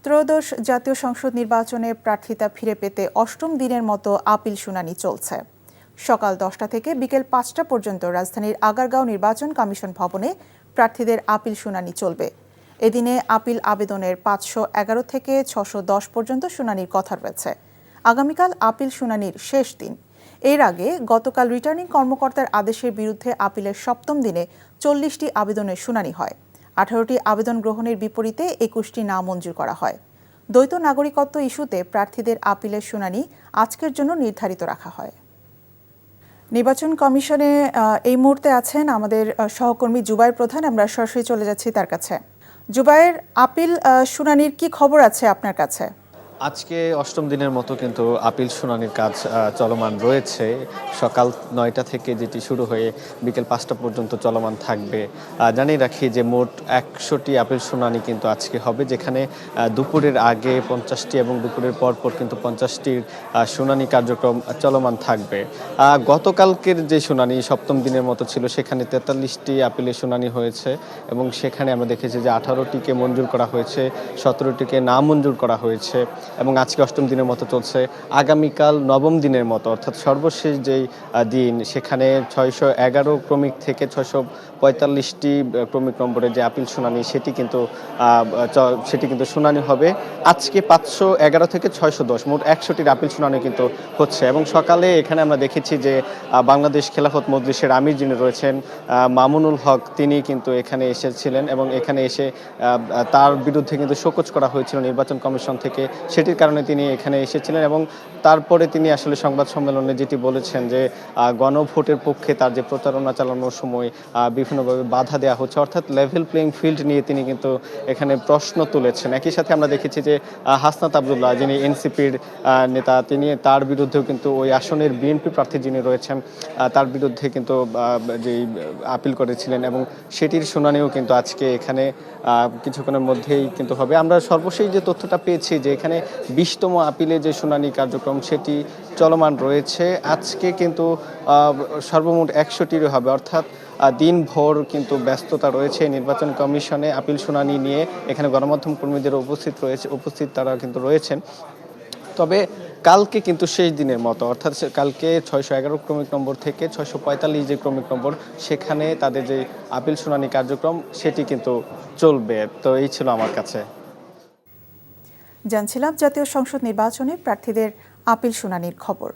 ত্রয়োদশ জাতীয় সংসদ নির্বাচনে প্রার্থিতা ফিরে পেতে অষ্টম দিনের মতো আপিল শুনানি চলছে। সকাল 10টা থেকে বিকেল 5টা পর্যন্ত রাজধানীর আগারগাঁও নির্বাচন কমিশন ভবনে প্রার্থীদের আপিল শুনানি চলবে। এদিনে আপিল আবেদনের 511 থেকে 610 পর্যন্ত শুনানির কথা রয়েছে। আগামীকাল আপিল শুনানির শেষ দিন। এর আগে গতকাল রিটার্নিং কর্মকর্তার আদেশের বিরুদ্ধে আপিলের সপ্তম দিনে 40টি আবেদনের শুনানি হয়। 18টি আবেদন গ্রহণের বিপরীতে 21টি নামঞ্জুর করা হয়। দ্বৈত নাগরিকত্ব ইস্যুতে প্রার্থীদের আপিলের শুনানি আজকের জন্য নির্ধারিত রাখা হয়। নির্বাচন কমিশনে এই মুহূর্তে আছেন আমাদের সহকর্মী জুবায়ের প্রধান। আমরা সরাসরি চলে যাচ্ছি তার কাছে। জুবায়ের, আপিল শুনানির কি খবর আছে আপনার কাছে? আজকে অষ্টম দিনের মতো কিন্তু আপিল শুনানির কাজ চলমান রয়েছে। সকাল 9টা থেকে যেটি শুরু হয়ে বিকেল 5টা পর্যন্ত চলমান থাকবে। জানিয়ে রাখি যে মোট 100টি আপিল শুনানি কিন্তু আজকে হবে, যেখানে দুপুরের আগে 50টি এবং দুপুরের পরপর কিন্তু 50টির শুনানি কার্যক্রম চলমান থাকবে। গতকালকের যে শুনানি সপ্তম দিনের মতো ছিল, সেখানে 43টি আপিলের শুনানি হয়েছে এবং সেখানে আমরা দেখেছি যে 18টিকে মঞ্জুর করা হয়েছে, 17টিকে না মঞ্জুর করা হয়েছে এবং আজকে অষ্টম দিনের মতো চলছে। আগামীকাল নবম দিনের মতো অর্থাৎ সর্বশেষ যেই দিন, সেখানে 611 ক্রমিক থেকে 645টি ক্রমিক নম্বরের যে আপিল শুনানি সেটি কিন্তু শুনানি হবে। আজকে 511 থেকে 610 মোট 100টির আপিল শুনানি কিন্তু হচ্ছে এবং সকালে এখানে আমরা দেখেছি যে বাংলাদেশ খেলাফত মজলিসের আমির যিনি রয়েছেন মামুনুল হক, তিনি কিন্তু এখানে এসেছিলেন এবং এখানে এসে তার বিরুদ্ধে কিন্তু শোকজ করা হয়েছিল নির্বাচন কমিশন থেকে। সেটির কারণে তিনি এখানে এসেছিলেন এবং তারপরে তিনি আসলে সংবাদ সম্মেলনে যেটি বলেছেন যে গণভোটের পক্ষে তার যে প্রচারণা চালানোর সময় বিভিন্নভাবে বাধা দেওয়া হচ্ছে, অর্থাৎ লেভেল প্লেইং ফিল্ড নিয়ে তিনি কিন্তু এখানে প্রশ্ন তুলেছেন। একই সাথে আমরা দেখেছি যে হাসনাত আবদুল্লাহ, যিনি এনসিপির নেতা, তার বিরুদ্ধেও কিন্তু ওই আসনের বিএনপি প্রার্থী যিনি রয়েছেন তার বিরুদ্ধে কিন্তু যেই আপিল করেছিলেন এবং সেটির শুনানিও কিন্তু আজকে এখানে কিছুক্ষণের মধ্যেই কিন্তু হবে। আমরা সর্বশেষ যে তথ্যটা পেয়েছি যে এখানে 20তম আপিলে যে শুনানি কার্যক্রম সেটি চলমান রয়েছে। আজকে কিন্তু সর্বমোট 100টির হবে, অর্থাৎ দিনভর কিন্তু ব্যস্ততা রয়েছে নির্বাচন কমিশনে আপিল শুনানি নিয়ে। এখানে গণমাধ্যম কর্মীদের উপস্থিত তারা কিন্তু রয়েছেন। তবে কালকে কিন্তু শেষ দিনের মতো, অর্থাৎ কালকে 611 ক্রমিক নম্বর থেকে 645 যে ক্রমিক নম্বর, সেখানে তাদের যে আপিল শুনানি কার্যক্রম সেটি কিন্তু চলবে। তো এই ছিল আমার কাছে। জানছিলাম জাতীয় সংসদ নির্বাচনে প্রার্থীদের আপিল শুনানির খবর।